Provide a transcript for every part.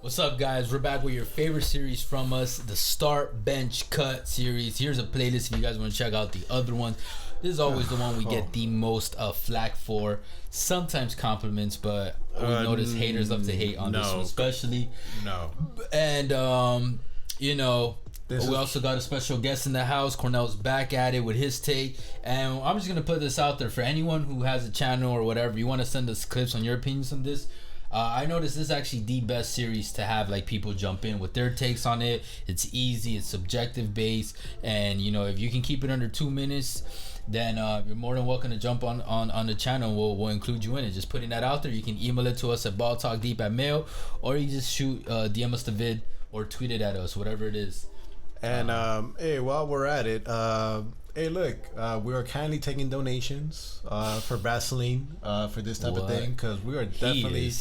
What's up, guys? We're back with your favorite series from us, the Start, Bench, Cut series. Here's a playlist if you guys want to check out the other ones. This is always the one we get the most flack for. Sometimes compliments, but we notice haters love to hate on this one especially. And, we also got a special guest in the house. Cornell's back at it with his take. And I'm just going to put this out there for anyone who has a channel or whatever. You want to send us clips on your opinions on this. I noticed this is actually the best series to have like people jump in with their takes on it. It's easy, it's subjective based, and if you can keep it under 2 minutes, then you're more than welcome to jump on the channel. We'll include you in it. Just putting that out there. You can email it to us at balltalkdeep@mail, or you just shoot DM us the vid or tweet it at us, whatever it is. And hey, while we're at it, hey, look, we are kindly taking donations for Vaseline for this type of thing, because we are definitely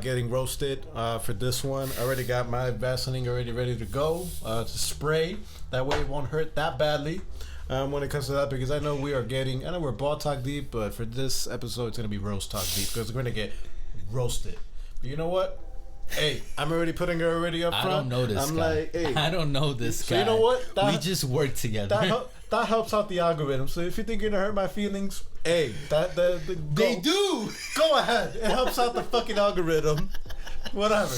getting roasted for this one. I already got my Vaseline already ready to go to spray. That way it won't hurt that badly when it comes to that, because I know we're Ball Talk Deep, but for this episode it's going to be Roast Talk Deep, because we're going to get roasted. But you know what? Hey, I'm already putting her already up front. I don't know this guy. I don't know this guy. So you know what? We just work together. That helps out the algorithm. So if you think you're gonna hurt my feelings, hey, they do. Go ahead. It helps out the fucking algorithm. Whatever.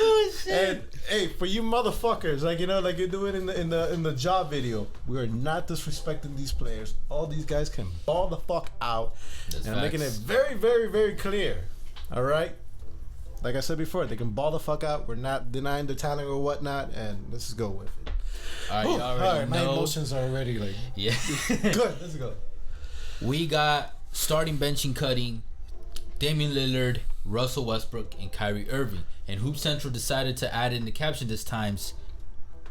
Oh shit. And hey, for you motherfuckers, like you do it in the job video, we are not disrespecting these players. All these guys can ball the fuck out. And I'm making it very, very, very clear. All right. Like I said before, they can ball the fuck out. We're not denying the talent or whatnot, and let's just go with it. All right, my emotions are already like... Yeah. Good, let's go. We got starting, benching, cutting Damian Lillard, Russell Westbrook, and Kyrie Irving. And Hoop Central decided to add in the caption this time's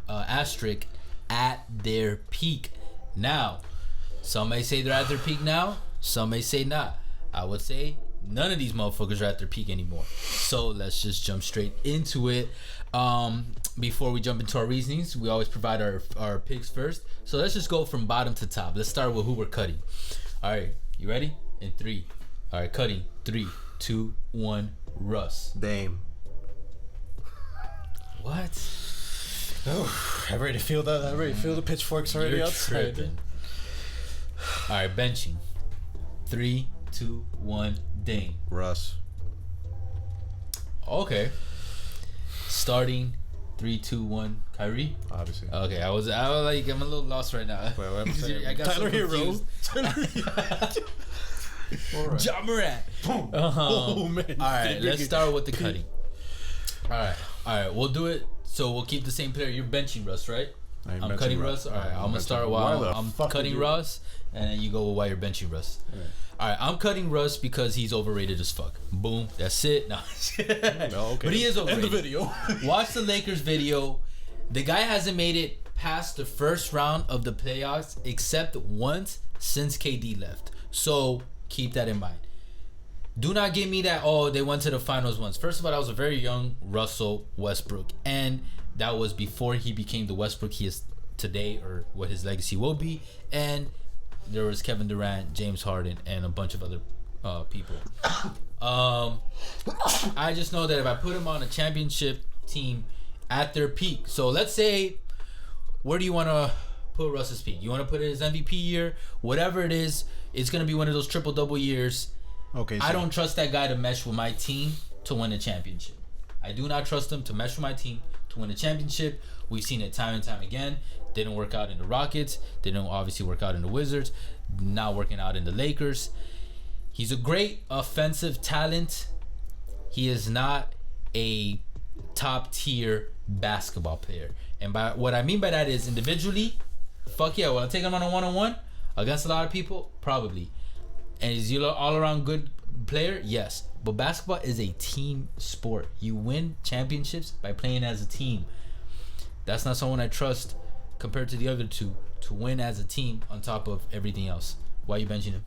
asterisk, at their peak. Now, some may say they're at their peak now. Some may say not. I would say none of these motherfuckers are at their peak anymore. So let's just jump straight into it. Before we jump into our reasonings, we always provide our picks first. So let's just go from bottom to top. Let's start with who we're cutting. All right, you ready? In 3. All right, cutting. 3, 2, 1. Russ. Dame. What? Oh, I already feel that. I already feel the pitchforks already outside. Tripping. All right, benching. 3, 2, 1. Dame. Russ. Okay. Starting. 3, 2, 1. Kyrie. Obviously. Okay, I was like, I'm a little lost right now. Wait, what I'm saying? I got Tyler so confused. Hero. Ja Morant. Oh man. All right, let's start with the cutting. All right, we'll do it. So we'll keep the same player. You're benching Russ, right? I'm cutting Russ. All right, I'm gonna start while I'm cutting Russ, and then you go while you're benching Russ. All right, I'm cutting Russ because he's overrated as fuck. Boom, that's it. No, okay. But he is overrated. End the video. Watch the Lakers video. The guy hasn't made it past the first round of the playoffs except once since KD left. So keep that in mind. Do not give me that, they went to the finals once. First of all, that was a very young Russell Westbrook. And that was before he became the Westbrook he is today, or what his legacy will be. And there was Kevin Durant, James Harden, and a bunch of other people. I just know that if I put him on a championship team at their peak. So let's say, where do you want to put Russ's peak? You want to put it his MVP year? Whatever it is, it's going to be one of those triple-double years. Okay. So I don't trust that guy to mesh with my team to win a championship. I do not trust him to mesh with my team to win a championship. We've seen it time and time again. Didn't work out in the Rockets. Didn't obviously work out in the Wizards. Not working out in the Lakers. He's a great offensive talent. He is not a top tier basketball player. And by what I mean by that is individually, fuck yeah, will I take him on a one-on-one against a lot of people? Probably. And is he all around good player? Yes. But basketball is a team sport. You win championships by playing as a team. That's not someone I trust compared to the other two to win as a team on top of everything else. Why are you benching him?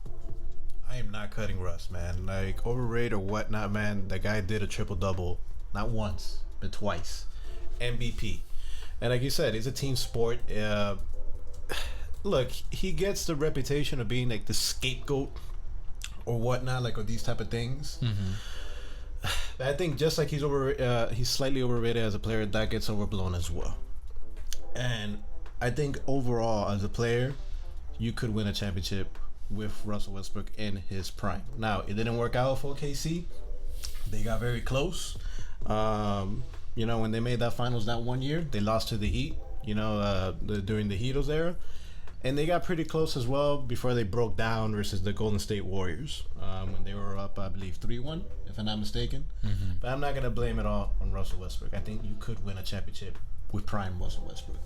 I am not cutting Russ, man. Like, overrated or whatnot, man. The guy did a triple-double. Not once, but twice. MVP. And like you said, it's a team sport. Look, he gets the reputation of being like the scapegoat or whatnot, like, or these type of things. I think just like he's slightly overrated as a player, that gets overblown as well. And I think overall as a player, you could win a championship with Russell Westbrook in his prime. Now it didn't work out for KC. They got very close. When they made that finals that one year, they lost to the Heat. During the Heatles era, and they got pretty close as well before they broke down versus the Golden State Warriors when they were up, I believe 3-1, if I'm not mistaken. Mm-hmm. But I'm not gonna blame it all on Russell Westbrook. I think you could win a championship with prime Russell Westbrook.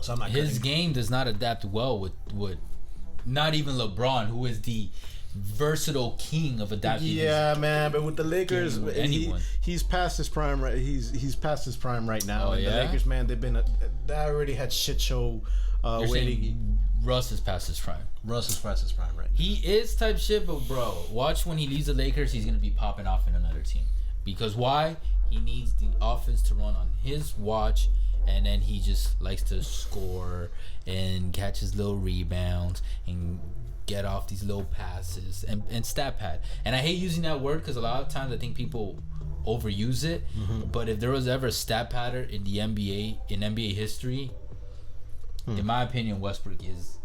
So I'm not. His game does not adapt well with not even LeBron, who is the versatile king of adapting. Yeah, man, but with the Lakers, he's past his prime. Right, he's past his prime right now. Oh, and yeah? The Lakers, man, they already had shit show. Russ is past his prime. Russ is past his prime, right? He is type shit, but bro, watch when he leaves the Lakers, he's gonna be popping off in another team. Because why? He needs the offense to run on his watch, and then he just likes to score and catch his little rebounds and get off these little passes and stat pad. And I hate using that word because a lot of times I think people overuse it. Mm-hmm. But if there was ever a stat padder in the NBA, in NBA history, in my opinion, Westbrook is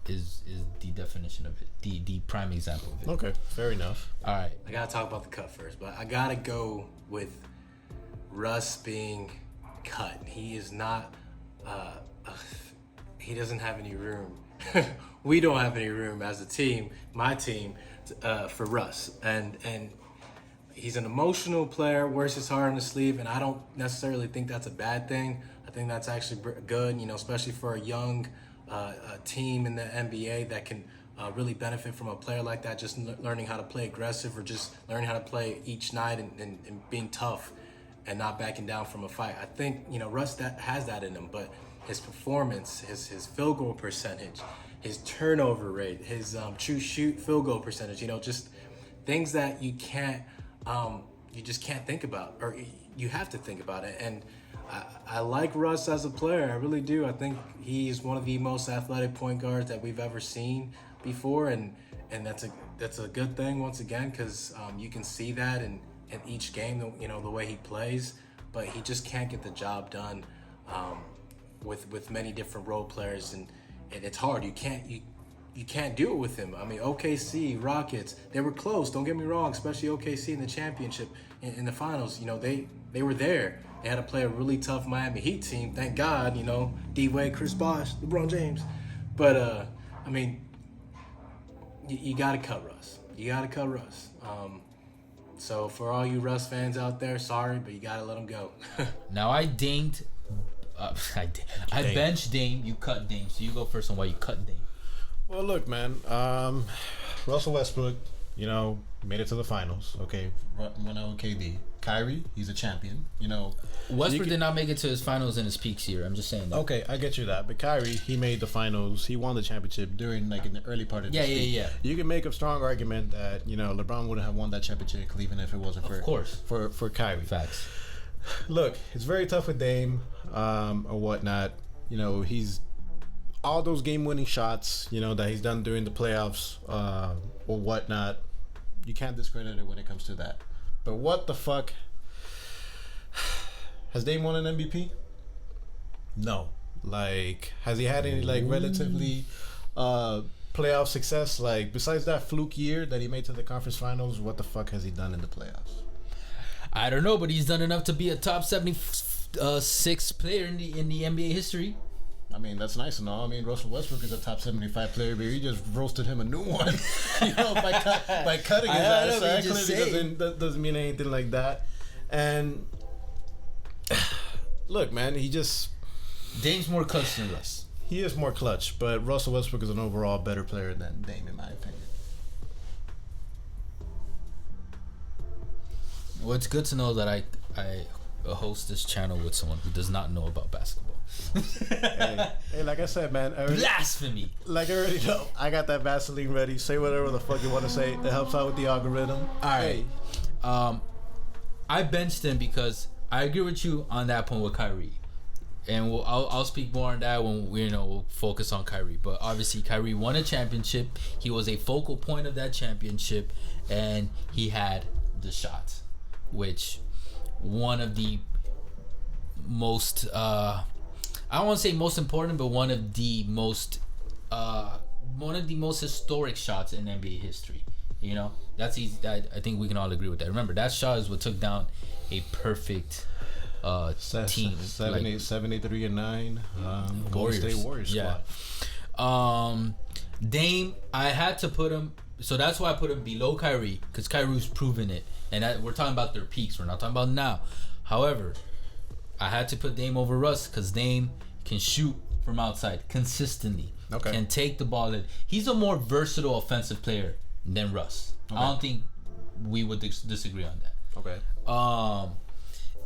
the definition of it, the prime example of it. Okay, fair enough. All right, I gotta talk about the cut first, but I gotta go with Russ being cut. He is not. He doesn't have any room. We don't have any room as a team, my team, for Russ, and he's an emotional player, wears his heart on his sleeve, and I don't necessarily think that's a bad thing. I think that's actually good, especially for a young team in the NBA that can really benefit from a player like that, just learning how to play aggressive or just learning how to play each night and being tough and not backing down from a fight. I think, Russ has that in him, but his performance, his field goal percentage, his turnover rate, his true shoot field goal percentage, just things that you just can't think about, or you have to think about it. And I like Russ as a player. I really do. I think he's one of the most athletic point guards that we've ever seen before, and that's a good thing once again, because you can see that in each game, the way he plays, but he just can't get the job done with many different role players, and it's hard. You can't do it with him. I mean, OKC, Rockets, they were close. Don't get me wrong, especially OKC in the championship, in the finals. They were there. They had to play a really tough Miami Heat team. Thank God, D-Wade, Chris Bosh, LeBron James. But you gotta cut Russ. So for all you Russ fans out there, sorry, but you gotta let him go. Now I benched Dame. You cut Dame. So you go first on why you cut Dame. Well, look, man. Russell Westbrook, made it to the finals. Okay, went out with KD. Kyrie, he's a champion. Westbrook did not make it to his finals in his peaks here. I'm just saying that. Okay, I get you that. But Kyrie, he made the finals. He won the championship during in the early part of the season. Yeah. You can make a strong argument that LeBron wouldn't have won that championship in Cleveland if it wasn't for Kyrie. Facts. Look, it's very tough with Dame or whatnot. He's all those game-winning shots, that he's done during the playoffs or whatnot. You can't discredit it when it comes to that. But what the fuck? Has Dame won an MVP? No. Has he had any relatively playoff success? Besides that fluke year that he made to the conference finals, what the fuck has he done in the playoffs? I don't know, but he's done enough to be a top 76 player in the NBA history. I mean, that's nice and all. I mean, Russell Westbrook is a top 75 player, but you just roasted him a new one, by cutting his ass. So that clearly doesn't mean anything like that. And look, man, Dame's more clutch than Russ. He is more clutch, but Russell Westbrook is an overall better player than Dame, in my opinion. Well, it's good to know that I host this channel with someone who does not know about basketball. hey, like I said, man. Blasphemy. Like I already know. I got that Vaseline ready. Say whatever the fuck you want to say. It helps out with the algorithm. All right. I benched him because I agree with you on that point with Kyrie. And I'll speak more on that when we'll focus on Kyrie. But obviously, Kyrie won a championship. He was a focal point of that championship, and he had the shot. which one of the most I don't want to say most important, but one of the most historic shots in NBA history. You know, that's easy. I think we can all agree with that. Remember, that shot is what took down a perfect team. 73-9. Golden State Warriors squad. Yeah. Dame, I had to put him. So that's why I put him below Kyrie, because Kyrie's proven it, and we're talking about their peaks. We're not talking about now. However, I had to put Dame over Russ because Dame can shoot from outside consistently. Okay. Can take the ball in. He's a more versatile offensive player than Russ. Okay. I don't think we would disagree on that. Okay.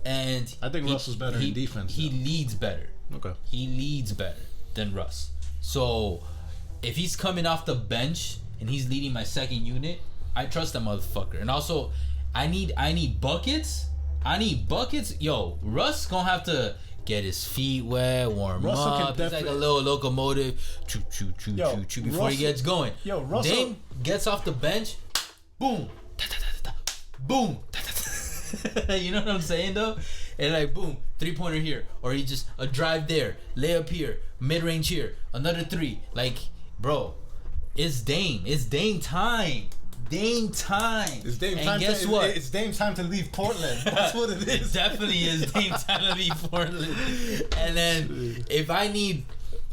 And I think Russ is better in defense. He leads better. Okay. He leads better than Russ. So if he's coming off the bench and he's leading my second unit, I trust that motherfucker. And also, I need buckets. Yo, Russ gonna have to get his feet wet, warm Russell up. He's like a little locomotive, choo before he gets going. Yo, Russell. Dame gets off the bench, boom, boom. You know what I'm saying though? And like boom, 3-pointer here, or he just a drive there, layup here, mid range here, another 3. Like, bro, it's Dame time. Dame time. It's Dame and time. Guess what? It's Dame time to leave Portland. That's what it is. It definitely is Dame time to leave Portland. And then if I need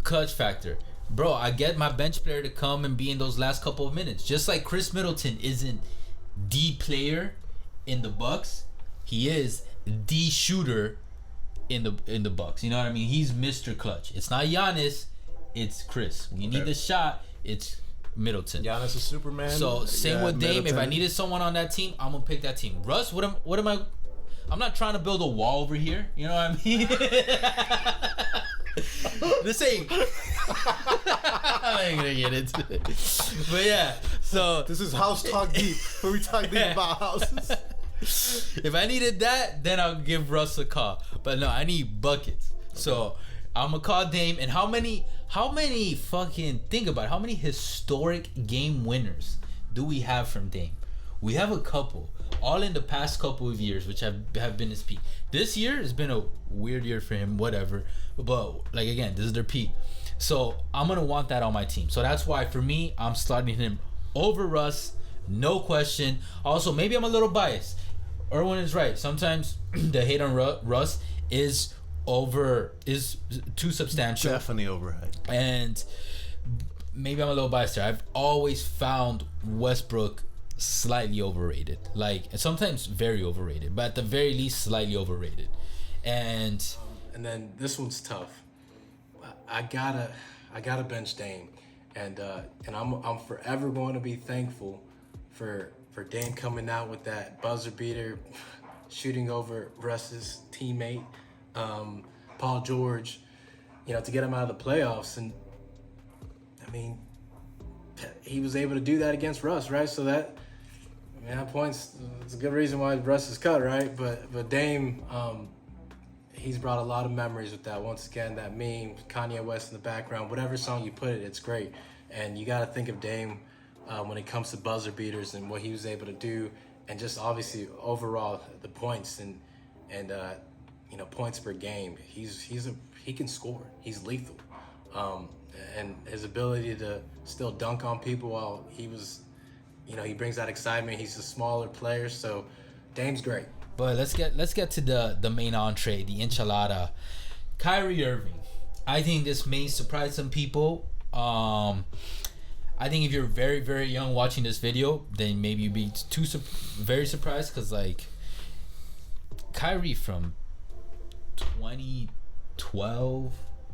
clutch factor, bro, I get my bench player to come and be in those last couple of minutes. Just like Chris Middleton isn't the player in the Bucks, he is the shooter in the Bucks. You know what I mean? He's Mr. Clutch. It's not Giannis, it's Chris. When you need the shot, it's Middleton. Giannis is Superman. So same with Dame. Middleton. If I needed someone on that team, I'm gonna pick that team. Russ, what am I? I'm not trying to build a wall over here. You know what I mean? This ain't. I ain't gonna get into it. But yeah, so this is house talk deep. Where we talk deep about houses. If I needed that, then I'll give Russ a call. But no, I need buckets. So I'm gonna call Dame. And how many fucking, think about it, how many historic game winners do we have from Dame? We have a couple, all in the past couple of years, which have been his peak. This year has been a weird year for him, whatever. But like again, this is their peak. So I'm gonna want that on my team. So that's why for me, I'm slotting him over Russ, no question. Also, maybe I'm a little biased. Erwin is right. Sometimes the hate on Russ is too substantial. Definitely overhyped. And maybe I'm a little biased there. I've always found Westbrook slightly overrated. Like, sometimes very overrated, but at the very least slightly overrated. And then this one's tough. I gotta bench Dame, and I'm forever going to be thankful for Dame coming out with that buzzer beater, shooting over Russ's teammate, Paul George, to get him out of the playoffs. And I mean, he was able to do that against Russ, right? So that points. It's a good reason why Russ is cut, right? But Dame, he's brought a lot of memories with that. Once again, that meme, Kanye West in the background, whatever song you put it, it's great. And you got to think of Dame when it comes to buzzer beaters and what he was able to do, and just obviously overall the points and points per game. He can score. He's lethal, and his ability to still dunk on people while he was, he brings that excitement. He's a smaller player, so Dame's great. But let's get to the main entree, the enchilada. Kyrie Irving. I think this may surprise some people. I think if you're very, very young watching this video, then maybe you'd be very surprised, because like Kyrie from 2012,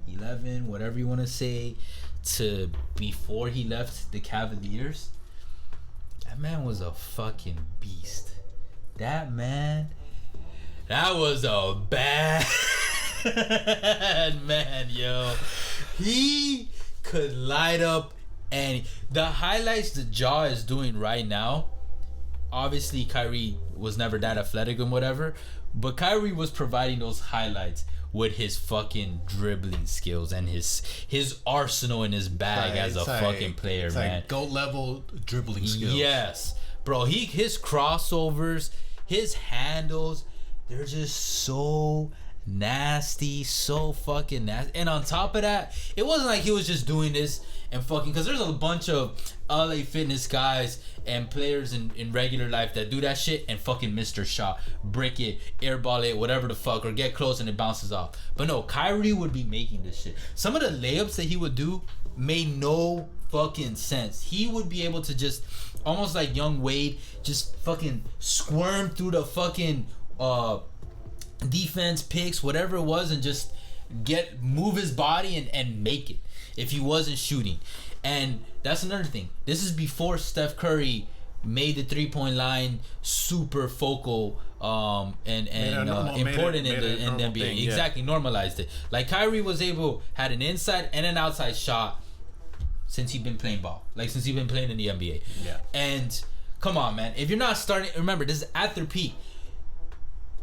11, whatever you want to say, to before he left the Cavaliers, that man was a fucking beast. That was a bad man, yo. He could light up, and the highlights that Ja is doing right now, obviously Kyrie was never that athletic and whatever, but Kyrie was providing those highlights with his fucking dribbling skills and his arsenal in his bag as a fucking player, man. Like GOAT level dribbling skills. Yes, bro. His crossovers, his handles, they're just so nasty, so fucking nasty. And on top of that, it wasn't like he was just doing this and fucking, because there's a bunch of LA Fitness guys and players in regular life that do that shit and fucking miss their shot, brick it, airball it, whatever the fuck, or get close and it bounces off. But no, Kyrie would be making this shit. Some of the layups that he would do made no fucking sense. He would be able to just, almost like young Wade, just fucking squirm through the fucking defense, picks, whatever it was, and just move his body and make it if he wasn't shooting. And that's another thing. This is before Steph Curry made the 3-point line super focal and important in the NBA. Thing, yeah. Exactly, normalized it. Like Kyrie had an inside and an outside shot since he'd been playing ball. Like since he'd been playing in the NBA. Yeah. And come on, man. If you're not starting, remember, this is at their peak.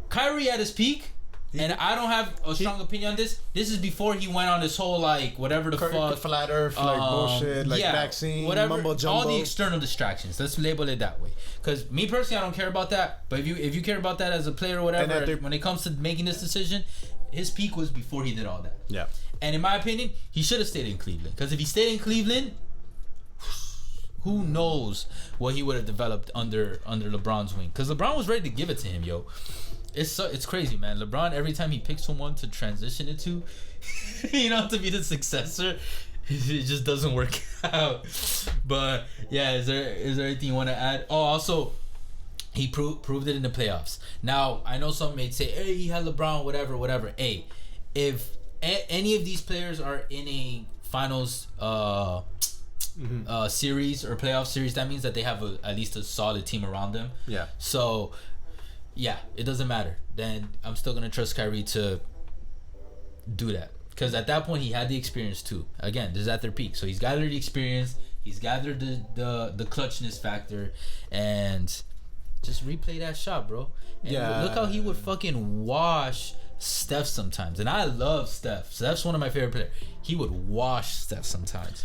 Kyrie at his peak, and I don't have a strong opinion on this. This is before he went on this whole like whatever the fuck, flat earth, like bullshit, like vaccine, whatever, mumbo jumbo, all the external distractions. Let's label it that way. Because me personally, I don't care about that. But if you care about that as a player or whatever, when it comes to making this decision, his peak was before he did all that. Yeah. And in my opinion, he should have stayed in Cleveland. Because if he stayed in Cleveland, who knows what he would have developed under LeBron's wing? Because LeBron was ready to give it to him, yo. It's crazy, man. LeBron, every time he picks someone to transition it to, to be the successor, it just doesn't work out. But yeah, is there anything you want to add? Oh, also, he proved it in the playoffs. Now I know some may say, hey, he had LeBron, whatever. Hey, if any of these players are in a finals series or playoff series, that means that they have at least a solid team around them. Yeah. So. Yeah, it doesn't matter. Then I'm still gonna trust Kyrie to do that, because at that point he had the experience too. Again, this is at their peak, so he's gathered the experience, he's gathered the clutchness factor, and just replay that shot, bro. And look how he would fucking wash Steph sometimes, and I love Steph. Steph's one of my favorite players. He would wash Steph sometimes.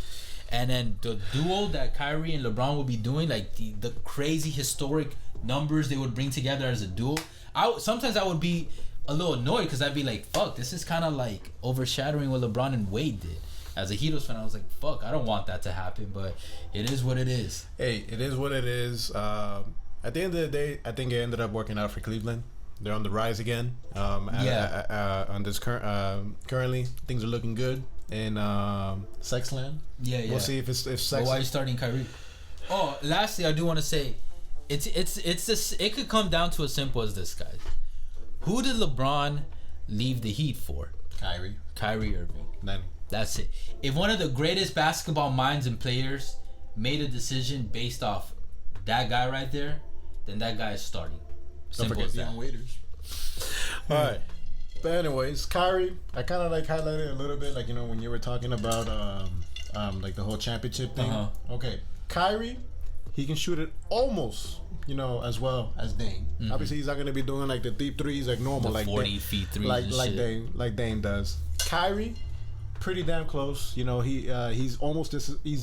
And then the duo that Kyrie and LeBron would be doing, like the crazy historic numbers they would bring together as a duo. Sometimes I would be a little annoyed because I'd be like, fuck, this is kind of like overshadowing what LeBron and Wade did. As a Heatles fan, I was like, fuck, I don't want that to happen, but it is what it is. Hey, it is what it is. At the end of the day, I think it ended up working out for Cleveland. They're on the rise again. On this currently, things are looking good in Sexland. Yeah. We'll see if Sex. But why are you starting Kyrie? Oh, lastly, I do want to say, it could come down to as simple as this, guys. Who did LeBron leave the Heat for? Kyrie Irving. Then that's it. If one of the greatest basketball minds and players made a decision based off that guy right there, then that guy is starting. Simple as that. Young waiters. All right. But anyways, Kyrie, I kind of like highlighted a little bit, like, when you were talking about like the whole championship thing. Okay, Kyrie, he can shoot it almost, as well as Dame. Mm-hmm. Obviously, he's not gonna be doing like the deep threes like normal, like 40 feet threes, like Dame does. Kyrie, pretty damn close. He's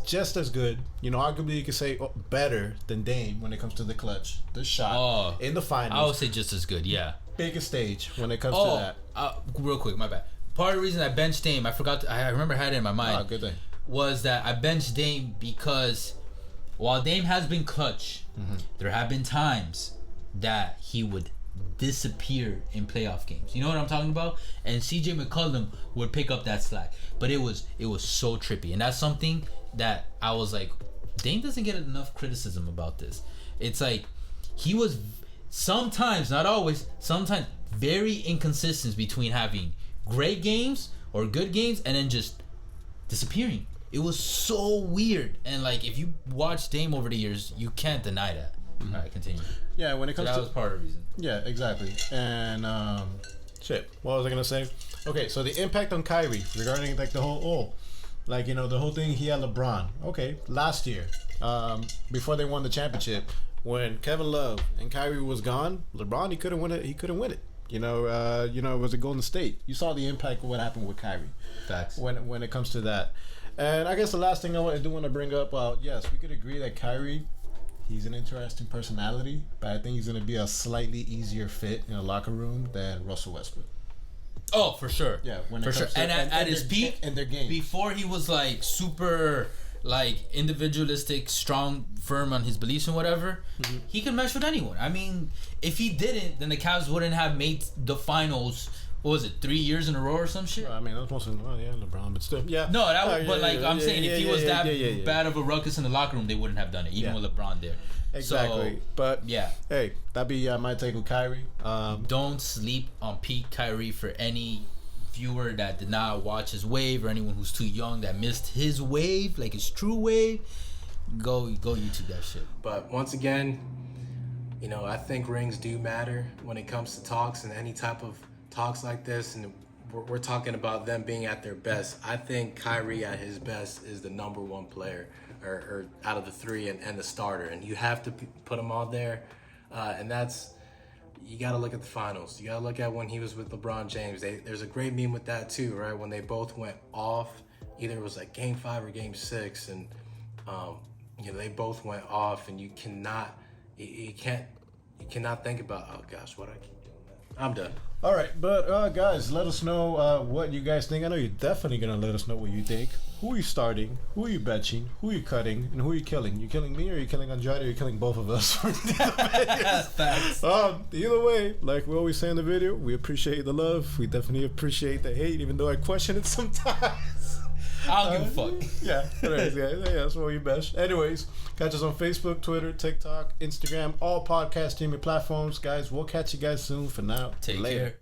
just as good. Arguably you could say better than Dame when it comes to the clutch, the shot in the finals. I would say just as good. Yeah. Biggest stage when it comes to that. Real quick, my bad. Part of the reason I benched Dame, I remember I had it in my mind. Good thing. Was that I benched Dame because while Dame has been clutch, there have been times that he would disappear in playoff games. You know what I'm talking about? And CJ McCollum would pick up that slack. But it was so trippy. And that's something that I was like, Dame doesn't get enough criticism about this. It's like he was sometimes, not always, sometimes very inconsistent between having great games or good games and then just disappearing. It was so weird. And like if you watch Dame over the years, you can't deny that. All right, continue. Yeah, when it comes that was part of the reason. Yeah, exactly. And what was I gonna say? Okay, so the impact on Kyrie regarding like the whole the whole thing, he had LeBron. Okay, last year, before they won the championship, when Kevin Love and Kyrie was gone, LeBron he couldn't win it. It was a Golden State. You saw the impact of what happened with Kyrie. Facts. When it comes to that, and I guess the last thing I do want to bring up. Well, yes, we could agree that Kyrie, He's an interesting personality, but I think he's going to be a slightly easier fit in a locker room than Russell Westbrook. Oh, for sure. Yeah, for sure. And at his peak, in their game, before he was like super like individualistic, strong, firm on his beliefs and whatever, he could mesh with anyone. I mean, if he didn't, then the Cavs wouldn't have made the finals. What was it, 3 years in a row or some shit? I mean, that was mostly LeBron, but still, yeah. No, that was, but like I'm saying, if he was that bad of a ruckus in the locker room, they wouldn't have done it, even with LeBron there. Exactly. So, but yeah, hey, that'd be my take with Kyrie. Don't sleep on peak Kyrie. For any viewer that did not watch his wave, or anyone who's too young that missed his wave, like his true wave, go YouTube that shit. But once again, you know, I think rings do matter when it comes to talks and any type of talks like this, and we're talking about them being at their best. I think Kyrie at his best is the number one player, or out of the three, and the starter, and you have to put him on there, and that's, you got to look at the finals. You got to look at when he was with LeBron James. There's a great meme with that too, right? When they both went off, either it was like Game 5 or Game 6, and you know, they both went off, and you cannot think about, oh gosh, what I keep doing that. I'm done. All right, but guys, let us know what you guys think. I know you're definitely gonna let us know what you think. Who are you starting? Who are you benching? Who are you cutting? And who are you killing? You killing me, or you killing Andrade, or you killing both of us? Facts. Either way, like we always say in the video, we appreciate the love. We definitely appreciate the hate, even though I question it sometimes. I don't give a fuck. Yeah, that's what we best. Anyways, catch us on Facebook, Twitter, TikTok, Instagram, all podcast streaming platforms. Guys, we'll catch you guys soon. For now, Take later. care.